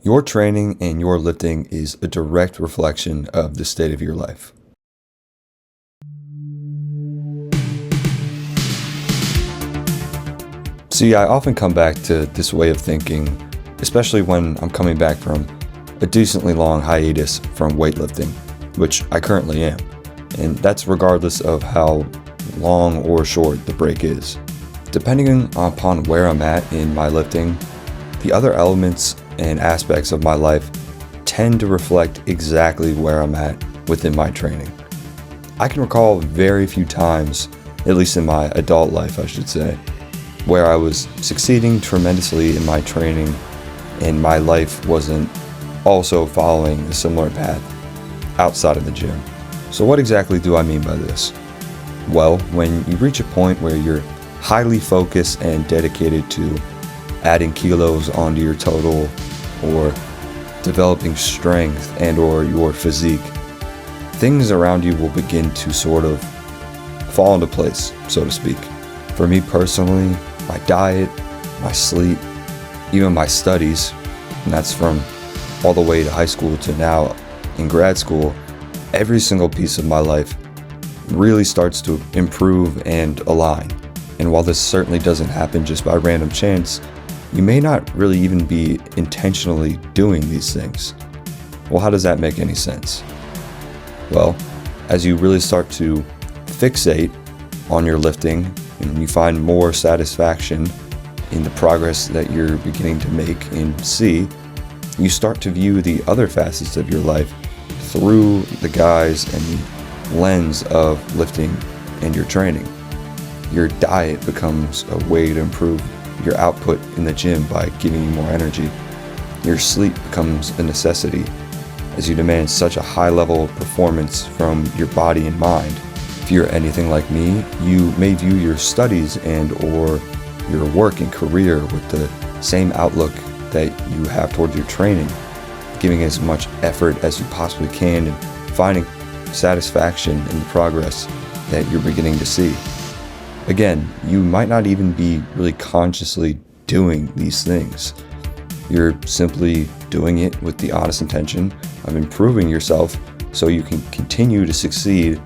Your training and your lifting is a direct reflection of the state of your life. See, I often come back to this way of thinking, especially when I'm coming back from a decently long hiatus from weightlifting, which I currently am. And that's regardless of how long or short the break is. Depending upon where I'm at in my lifting, the other elements and aspects of my life tend to reflect exactly where I'm at within my training. I can recall very few times, at least in my adult life I should say, where I was succeeding tremendously in my training and my life wasn't also following a similar path outside of the gym. So what exactly do I mean by this? Well, when you reach a point where you're highly focused and dedicated to adding kilos onto your total or developing strength and or your physique, things around you will begin to sort of fall into place, so to speak. For me personally, my diet, my sleep, even my studies, and that's from all the way to high school to now in grad school, every single piece of my life really starts to improve and align. And while this certainly doesn't happen just by random chance, you may not really even be intentionally doing these things. Well, how does that make any sense? Well, as you really start to fixate on your lifting and you find more satisfaction in the progress that you're beginning to make and see, you start to view the other facets of your life through the guise and the lens of lifting and your training. Your diet becomes a way to improve your output in the gym by giving you more energy. Your sleep becomes a necessity as you demand such a high level of performance from your body and mind. If you're anything like me, you may view your studies and or your work and career with the same outlook that you have towards your training, giving as much effort as you possibly can and finding satisfaction in the progress that you're beginning to see. Again, you might not even be really consciously doing these things. You're simply doing it with the honest intention of improving yourself so you can continue to succeed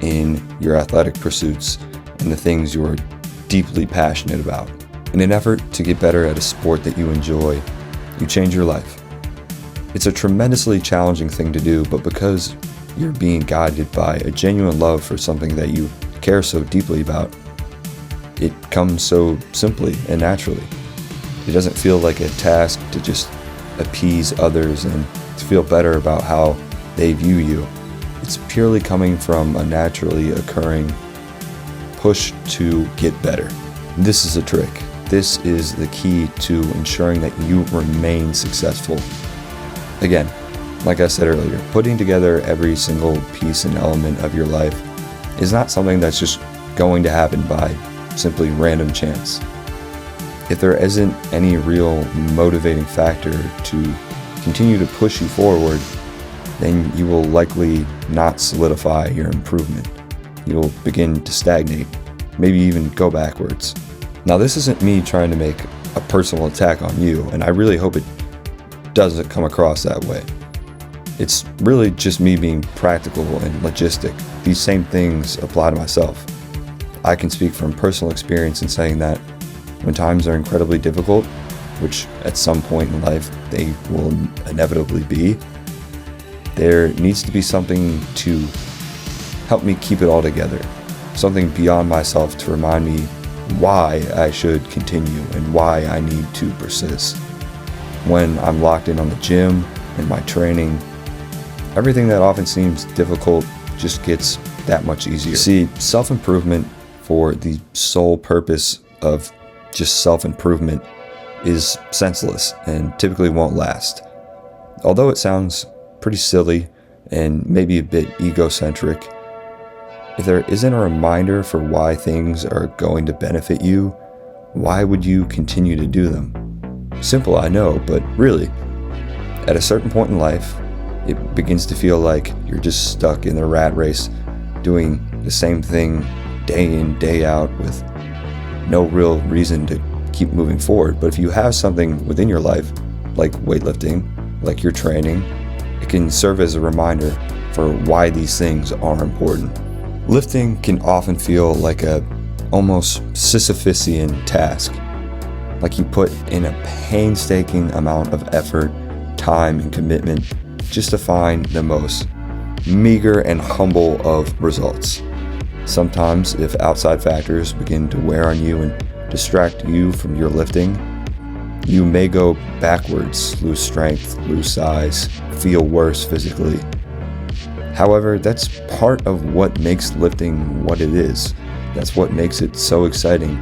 in your athletic pursuits and the things you're deeply passionate about. In an effort to get better at a sport that you enjoy, you change your life. It's a tremendously challenging thing to do, but because you're being guided by a genuine love for something that you care so deeply about, it comes so simply and naturally. It doesn't feel like a task to just appease others and to feel better about how they view you. It's purely coming from a naturally occurring push to get better. This is a trick. This is the key to ensuring that you remain successful. Again, like I said earlier, putting together every single piece and element of your life is not something that's just going to happen by simply random chance. If there isn't any real motivating factor to continue to push you forward, then you will likely not solidify your improvement. You'll begin to stagnate, maybe even go backwards. Now, this isn't me trying to make a personal attack on you, and I really hope it doesn't come across that way. It's really just me being practical and logistic. These same things apply to myself. I can speak from personal experience in saying that when times are incredibly difficult, which at some point in life they will inevitably be, there needs to be something to help me keep it all together. Something beyond myself to remind me why I should continue and why I need to persist. When I'm locked in on the gym and my training, everything that often seems difficult just gets that much easier. See, self-improvement for the sole purpose of just self-improvement is senseless and typically won't last. Although it sounds pretty silly and maybe a bit egocentric, if there isn't a reminder for why things are going to benefit you, why would you continue to do them? Simple, I know, but really, at a certain point in life, it begins to feel like you're just stuck in the rat race, doing the same thing day in, day out with no real reason to keep moving forward. But if you have something within your life, like weightlifting, like your training, it can serve as a reminder for why these things are important. Lifting can often feel like a almost Sisyphusian task, like you put in a painstaking amount of effort, time, and commitment just to find the most meager and humble of results. Sometimes, if outside factors begin to wear on you and distract you from your lifting, you may go backwards, lose strength, lose size, feel worse physically. However, that's part of what makes lifting what it is. That's what makes it so exciting.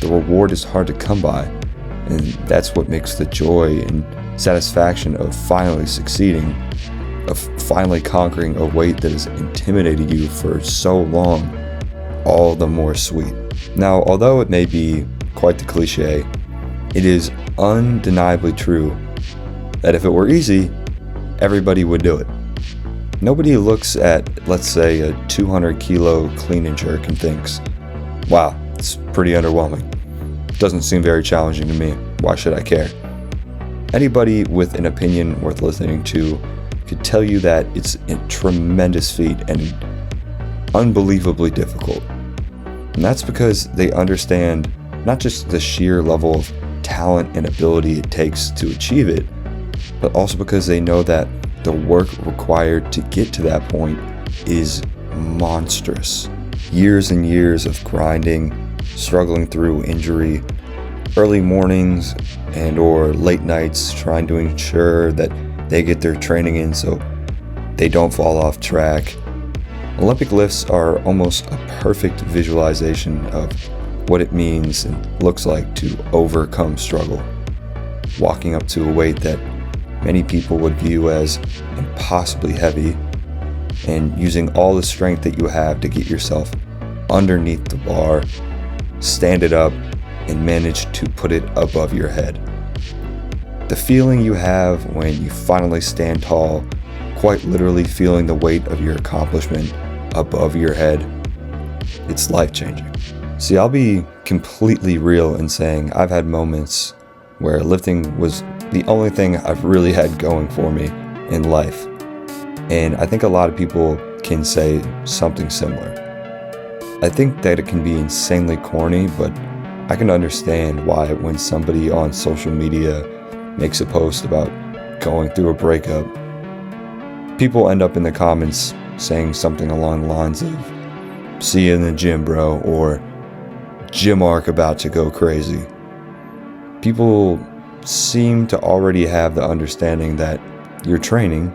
The reward is hard to come by, and that's what makes the joy and satisfaction of finally succeeding, of finally conquering a weight that has intimidated you for so long, all the more sweet. Now, although it may be quite the cliche, it is undeniably true that if it were easy, everybody would do it. Nobody looks at, let's say, a 200 kilo clean and jerk and thinks, wow, it's pretty underwhelming. Doesn't seem very challenging to me. Why should I care? Anybody with an opinion worth listening to could tell you that it's a tremendous feat and unbelievably difficult. And that's because they understand not just the sheer level of talent and ability it takes to achieve it, but also because they know that the work required to get to that point is monstrous. Years and years of grinding, struggling through injury, early mornings and or late nights trying to ensure that they get their training in so they don't fall off track. Olympic lifts are almost a perfect visualization of what it means and looks like to overcome struggle. Walking up to a weight that many people would view as impossibly heavy and using all the strength that you have to get yourself underneath the bar, stand it up, and manage to put it above your head. The feeling you have when you finally stand tall, quite literally feeling the weight of your accomplishment above your head, it's life-changing. See, I'll be completely real in saying I've had moments where lifting was the only thing I've really had going for me in life. And I think a lot of people can say something similar. I think that it can be insanely corny, but I can understand why when somebody on social media makes a post about going through a breakup, people end up in the comments saying something along the lines of, "See you in the gym, bro," or "Gym arc about to go crazy." People seem to already have the understanding that your training,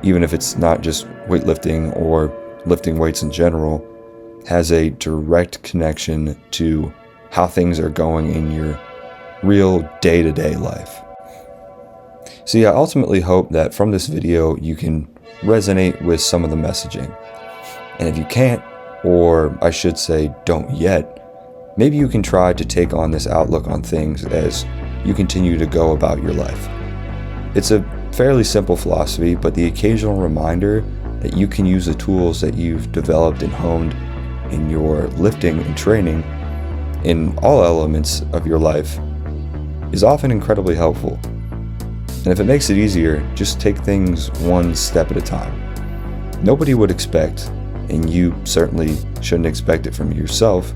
even if it's not just weightlifting or lifting weights in general, has a direct connection to how things are going in your real day-to-day life. See, I ultimately hope that from this video you can resonate with some of the messaging. And if you can't, or I should say don't yet, maybe you can try to take on this outlook on things as you continue to go about your life. It's a fairly simple philosophy, but the occasional reminder that you can use the tools that you've developed and honed in your lifting and training in all elements of your life is often incredibly helpful. And if it makes it easier, just take things one step at a time. Nobody would expect, and you certainly shouldn't expect it from yourself,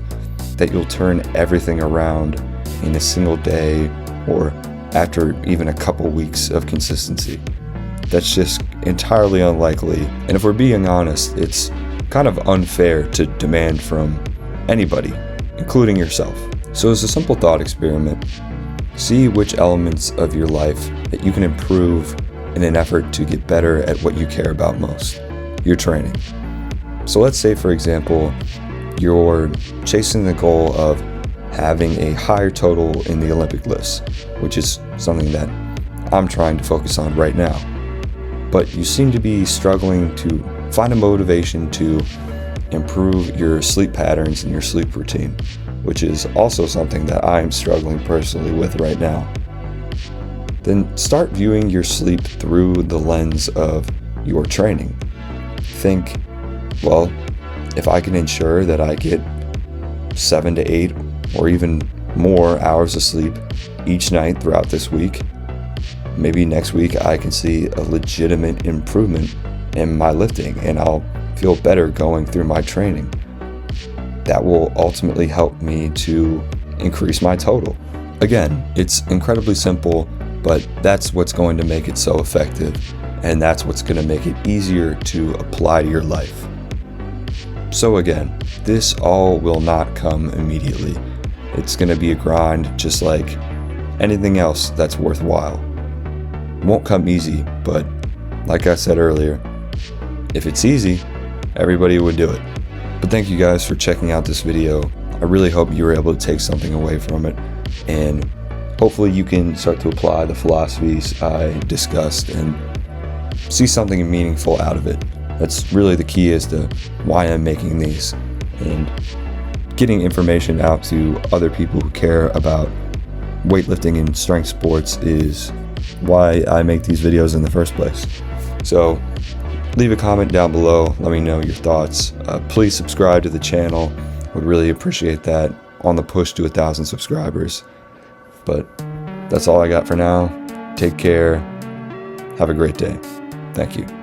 that you'll turn everything around in a single day or after even a couple weeks of consistency. That's just entirely unlikely, and if we're being honest, it's kind of unfair to demand from anybody, including yourself. So as a simple thought experiment, see which elements of your life that you can improve in an effort to get better at what you care about most, your training. So let's say, for example, you're chasing the goal of having a higher total in the Olympic lifts, which is something that I'm trying to focus on right now. But you seem to be struggling to find a motivation to improve your sleep patterns and your sleep routine, which is also something that I'm struggling personally with right now. Then start viewing your sleep through the lens of your training. Think, well, if I can ensure that I get 7 to 8 or even more hours of sleep each night throughout this week, maybe next week I can see a legitimate improvement in my lifting and I'll feel better going through my training. That will ultimately help me to increase my total. Again, it's incredibly simple, but that's what's going to make it so effective, and that's what's going to make it easier to apply to your life. So again, this all will not come immediately. It's going to be a grind just like anything else that's worthwhile. It won't come easy, but like I said earlier, if it's easy, everybody would do it. But thank you guys for checking out this video. I really hope you were able to take something away from it, and hopefully you can start to apply the philosophies I discussed and see something meaningful out of it. That's really the key as to why I'm making these, and getting information out to other people who care about weightlifting and strength sports is why I make these videos in the first place. So leave a comment down below, let me know your thoughts. Please subscribe to the channel, would really appreciate that, on the push to 1,000 subscribers. But that's all I got for now. Take care, have a great day. Thank you.